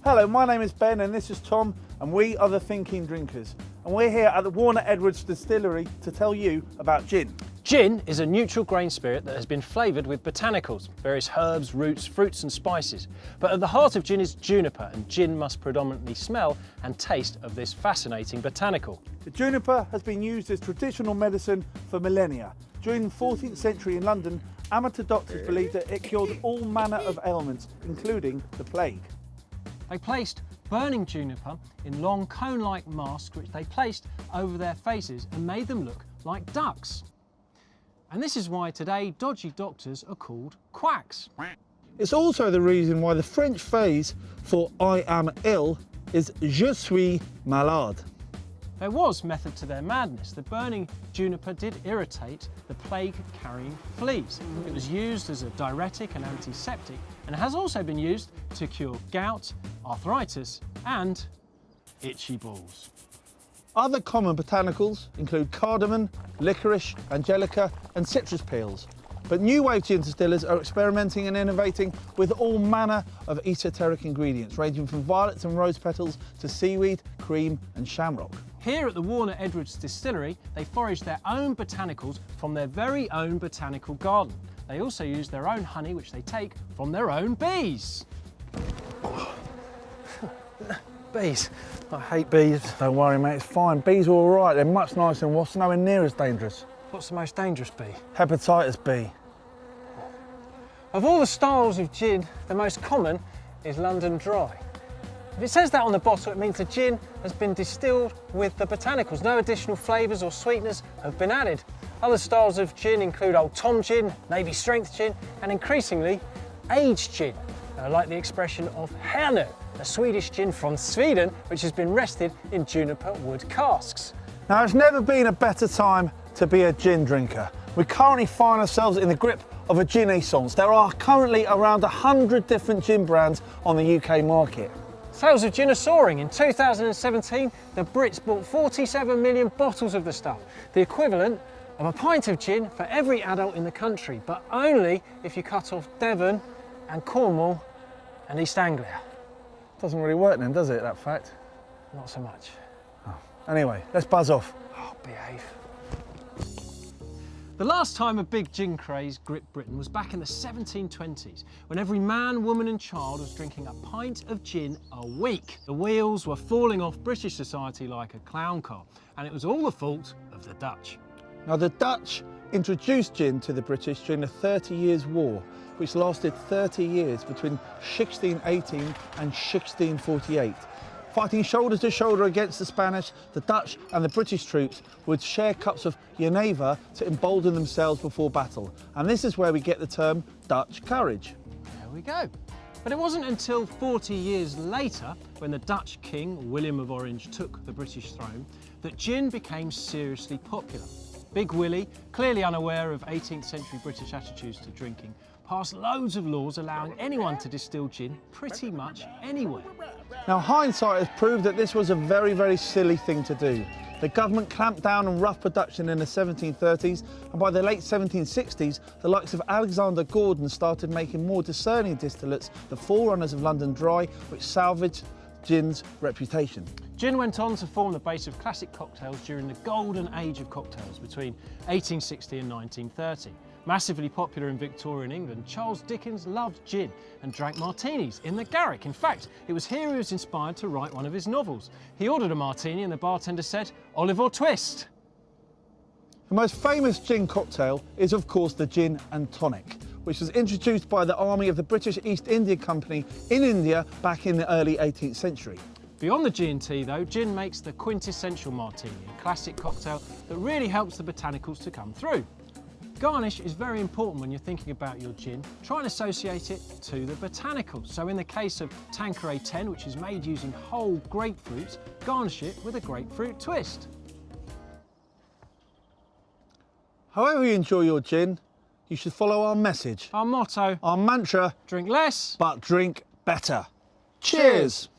Hello, my name is Ben and this is Tom and we are the Thinking Drinkers. And we're here at the Warner Edwards Distillery to tell you about gin. Gin is a neutral grain spirit that has been flavoured with botanicals, various herbs, roots, fruits and spices. But at the heart of gin is juniper, and gin must predominantly smell and taste of this fascinating botanical. The juniper has been used as traditional medicine for millennia. During the 14th century in London, amateur doctors believed that it cured all manner of ailments, including the plague. They placed burning juniper in long cone-like masks which they placed over their faces and made them look like ducks. And this is why today dodgy doctors are called quacks. It's also the reason why the French phrase for I am ill is je suis malade. There was method to their madness. The burning juniper did irritate the plague-carrying fleas. It was used as a diuretic and antiseptic, and has also been used to cure gout, arthritis, and itchy balls. Other common botanicals include cardamom, licorice, angelica, and citrus peels. But new wave gin distillers are experimenting and innovating with all manner of esoteric ingredients, ranging from violets and rose petals to seaweed, cream, and shamrock. Here at the Warner Edwards Distillery, they forage their own botanicals from their very own botanical garden. They also use their own honey, which they take from their own bees. Bees. I hate bees. Don't worry, mate, it's fine. Bees are all right. They're much nicer than wasps, nowhere near as dangerous. What's the most dangerous bee? Hepatitis B. Of all the styles of gin, the most common is London Dry. If it says that on the bottle, it means the gin has been distilled with the botanicals. No additional flavours or sweeteners have been added. Other styles of gin include Old Tom gin, Navy Strength gin, and increasingly aged gin. I like the expression of Hernö, a Swedish gin from Sweden, which has been rested in juniper wood casks. Now, there's never been a better time to be a gin drinker. We currently find ourselves in the grip of a gin essence. There are currently around 100 different gin brands on the UK market. Sales of gin are soaring. In 2017, the Brits bought 47 million bottles of the stuff, the equivalent of a pint of gin for every adult in the country, but only if you cut off Devon and Cornwall and East Anglia. Doesn't really work then, does it, that fact? Not so much. Oh. Anyway, let's buzz off. Oh, behave. The last time a big gin craze gripped Britain was back in the 1720s, when every man, woman and child was drinking a pint of gin a week. The wheels were falling off British society like a clown car, and it was all the fault of the Dutch. Now, the Dutch introduced gin to the British during the 30 Years' War, which lasted 30 years between 1618 and 1648. Fighting shoulder to shoulder against the Spanish, the Dutch and the British troops would share cups of Genever to embolden themselves before battle. And this is where we get the term Dutch courage. There we go. But it wasn't until 40 years later, when the Dutch king, William of Orange, took the British throne, that gin became seriously popular. Big Willie, clearly unaware of 18th century British attitudes to drinking, passed loads of laws allowing anyone to distill gin pretty much anywhere. Now, hindsight has proved that this was a very, very silly thing to do. The government clamped down on rough production in the 1730s, and by the late 1760s, the likes of Alexander Gordon started making more discerning distillates, the forerunners of London Dry, which salvaged gin's reputation. Gin went on to form the base of classic cocktails during the golden age of cocktails between 1860 and 1930. Massively popular in Victorian England, Charles Dickens loved gin and drank martinis in the Garrick. In fact, it was here he was inspired to write one of his novels. He ordered a martini and the bartender said, "Olive or twist?" The most famous gin cocktail is, of course, the gin and tonic, which was introduced by the army of the British East India Company in India back in the early 18th century. Beyond the G&T though, gin makes the quintessential martini, a classic cocktail that really helps the botanicals to come through. Garnish is very important when you're thinking about your gin. Try and associate it to the botanicals. So in the case of Tanqueray 10, which is made using whole grapefruits, garnish it with a grapefruit twist. However you enjoy your gin, you should follow our message. Our motto, Our mantra, drink less, but drink better. Cheers.